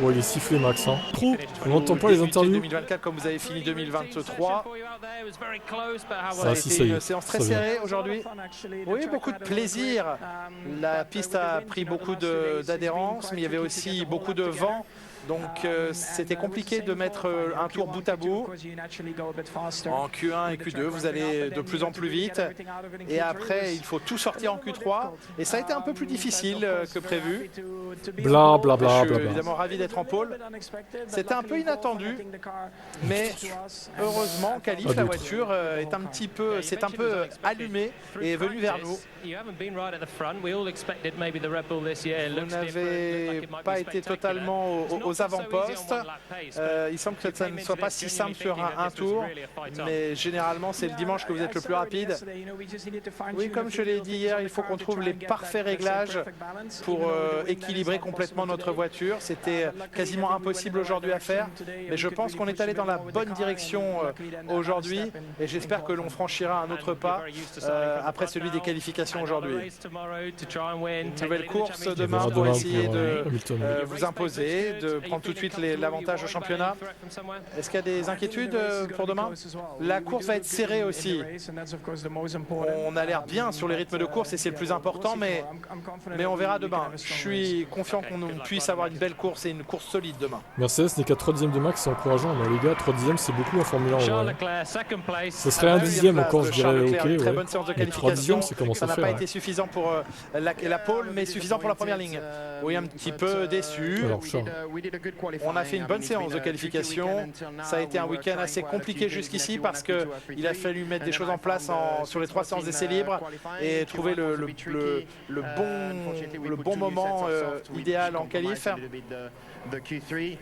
Oh, il est sifflé, Max. Hein. Trop. On n'entend pas les interviews. 2024 comme vous avez fini 2023. Ça a si, été ça y est, une séance très ça vient. serrée aujourd'hui. Oui, beaucoup de plaisir. La piste a pris beaucoup d'adhérence, mais il y avait aussi beaucoup de vent. Donc c'était compliqué de mettre un tour bout à bout. En Q1 et Q2, vous allez de plus en plus vite. Et après, il faut tout sortir en Q3. Et ça a été un peu plus difficile que prévu. Bla bla bla Je bla suis bla. évidemment ravi d'être en pôle. C'était un peu inattendu, mais heureusement, en qualif, la voiture est s'est un peu allumée et est venue vers nous. Vous n'avez pas été totalement aux avant-postes. Il semble que ça ne soit pas si simple sur un tour, mais généralement c'est le dimanche que vous êtes le plus rapide. Oui, comme je l'ai dit hier, il faut qu'on trouve les parfaits réglages pour équilibrer complètement notre voiture. C'était quasiment impossible aujourd'hui à faire, mais je pense qu'on est allé dans la bonne direction aujourd'hui et j'espère que l'on franchira un autre pas après celui des qualifications aujourd'hui. Une nouvelle course demain pour essayer de vous imposer, de prendre tout de suite l'avantage au championnat. Est-ce qu'il y a des inquiétudes pour demain? La course va être serrée aussi. On a l'air bien sur les rythmes de course et c'est le plus important, mais on verra demain. Je suis confiant qu'on puisse avoir une belle course et une course solide demain. Mercedes n'est qu'à 3 dixièmes de Max, c'est encourageant. Mais les gars, 3 dixièmes, c'est beaucoup en Formule 1. Ouais. Ce serait un dixième encore, je dirais, ok. Une très Ouais. bonne séance de Mais 3 qualification. dixièmes, c'est comment Ça ça n'a fait. pas Ouais. été suffisant pour la pole, mais suffisant pour la première ligne. Oui, un petit peu déçu. Alors, Charles. On a fait une bonne séance de qualification. Ça a été un week-end assez compliqué jusqu'ici parce qu'il a fallu mettre des choses en place sur les 3 séances d'essais libres et trouver le bon moment idéal en qualif.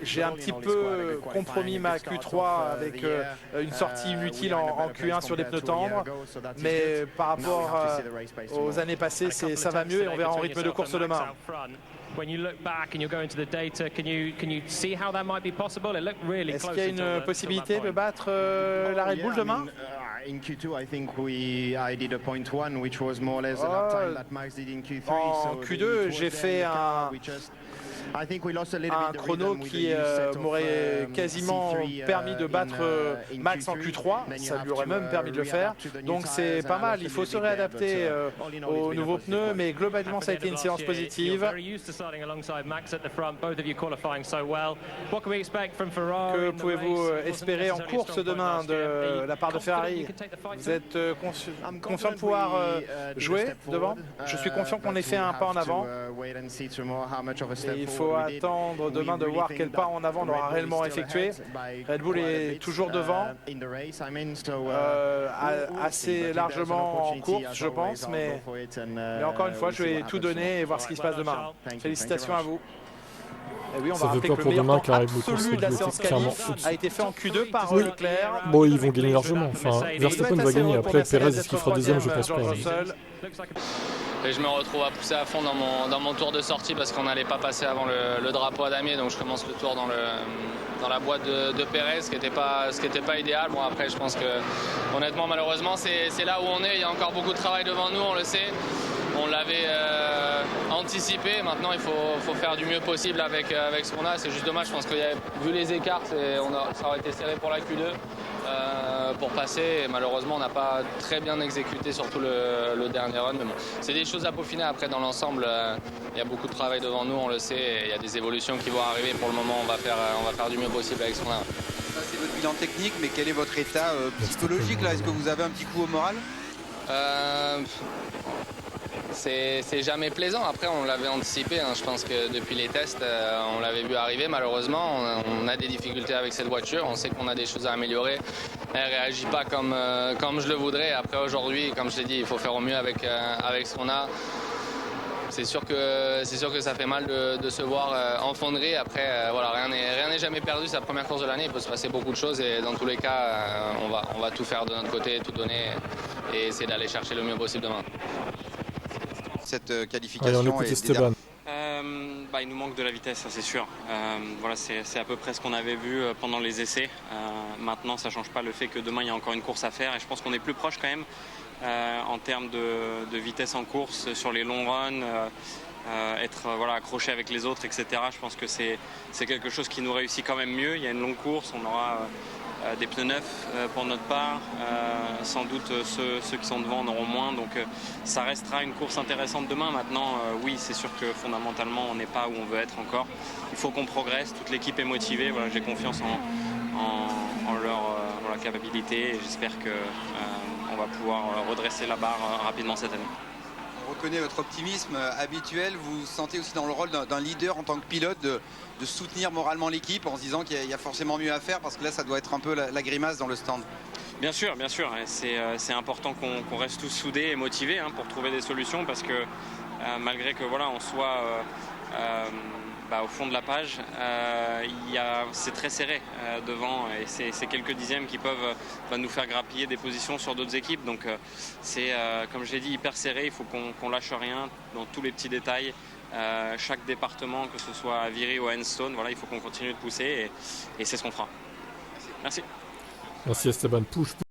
J'ai un petit peu compromis ma Q3 avec une sortie inutile en Q1 sur des pneus tendres, mais par rapport aux années passées, ça va mieux et on verra en rythme de course demain. Est-ce qu'il y a une possibilité de battre la Red Bull demain? En Q2, j'ai fait un chrono qui m'aurait quasiment permis de battre Max en Q3, ça lui aurait même permis de le faire, donc c'est pas mal. Il faut se réadapter aux nouveaux pneus, mais globalement ça a été une séance positive. Que pouvez-vous espérer en course demain de la part de Ferrari? Vous êtes confiant de pouvoir jouer devant? Je suis confiant qu'on ait fait un pas en avant. Et il faut attendre demain de voir quel pas en avant on aura réellement effectué. Red Bull est toujours devant, assez largement en course je pense, mais encore une fois je vais tout donner et voir ce qui se passe demain. Félicitations à vous. Et oui, on va rappeler que le meilleur temps absolu de la séance qualif a été fait en Q2 par Leclerc. Bon, ils vont gagner largement. Enfin, Verstappen va gagner. Après, Perez, est-ce qu'il fera deuxième? Je pense pas. Et je me retrouve à pousser à fond dans mon tour de sortie parce qu'on n'allait pas passer avant le drapeau à damier, donc je commence le tour dans la boîte de Perez, ce qui n'était pas idéal. Bon, après je pense que honnêtement malheureusement c'est là où on est, il y a encore beaucoup de travail devant nous, on le sait. On l'avait anticipé, maintenant il faut faire du mieux possible avec ce qu'on a. C'est juste dommage, je pense que vu les écarts, ça aurait été serré pour la Q2 pour passer. Et malheureusement, on n'a pas très bien exécuté, surtout le dernier run. Mais bon, c'est des choses à peaufiner. Après, dans l'ensemble, il y a beaucoup de travail devant nous, on le sait. Et il y a des évolutions qui vont arriver. Pour le moment, on va faire du mieux possible avec ce qu'on a. Ça, c'est votre bilan technique, mais quel est votre état psychologique là? Est-ce que vous avez un petit coup au moral? C'est jamais plaisant. Après, on l'avait anticipé. Je pense que depuis les tests, on l'avait vu arriver. Malheureusement, on a des difficultés avec cette voiture. On sait qu'on a des choses à améliorer. Elle ne réagit pas comme je le voudrais. Après, aujourd'hui, comme je l'ai dit, il faut faire au mieux avec ce qu'on a. C'est sûr que ça fait mal de se voir en fonderie. Après, voilà, rien n'est jamais perdu. C'est la première course de l'année. Il peut se passer beaucoup de choses. Et dans tous les cas, on va tout faire de notre côté, tout donner et essayer d'aller chercher le mieux possible demain. Cette qualification. Allez, on écoute Esteban. Il nous manque de la vitesse, ça c'est sûr. Voilà, c'est à peu près ce qu'on avait vu pendant les essais. Maintenant, ça ne change pas le fait que demain, il y a encore une course à faire. Et je pense qu'on est plus proche quand même en termes de vitesse en course sur les longs runs. être accroché avec les autres, etc. Je pense que c'est quelque chose qui nous réussit quand même mieux. Il y a une longue course, on aura des pneus neufs pour notre part. Sans doute ceux qui sont devant en auront moins. Donc ça restera une course intéressante demain. Maintenant, oui, c'est sûr que fondamentalement, on n'est pas où on veut être encore. Il faut qu'on progresse. Toute l'équipe est motivée. J'ai confiance en leur capacité et j'espère qu'on va pouvoir redresser la barre rapidement cette année. On reconnaît votre optimisme habituel. Vous vous sentez aussi dans le rôle d'un leader en tant que pilote de soutenir moralement l'équipe en se disant qu'il y a forcément mieux à faire parce que là ça doit être un peu la grimace dans le stand. Bien sûr. C'est important qu'on reste tous soudés et motivés pour trouver des solutions parce que malgré que on soit au fond de la page, c'est très serré devant et c'est quelques dixièmes qui peuvent nous faire grappiller des positions sur d'autres équipes. Donc c'est, comme je l'ai dit, hyper serré. Il faut qu'on lâche rien dans tous les petits détails. Chaque département, que ce soit à Viry ou à Enstone, il faut qu'on continue de pousser et c'est ce qu'on fera. Merci. Merci Esteban. Push.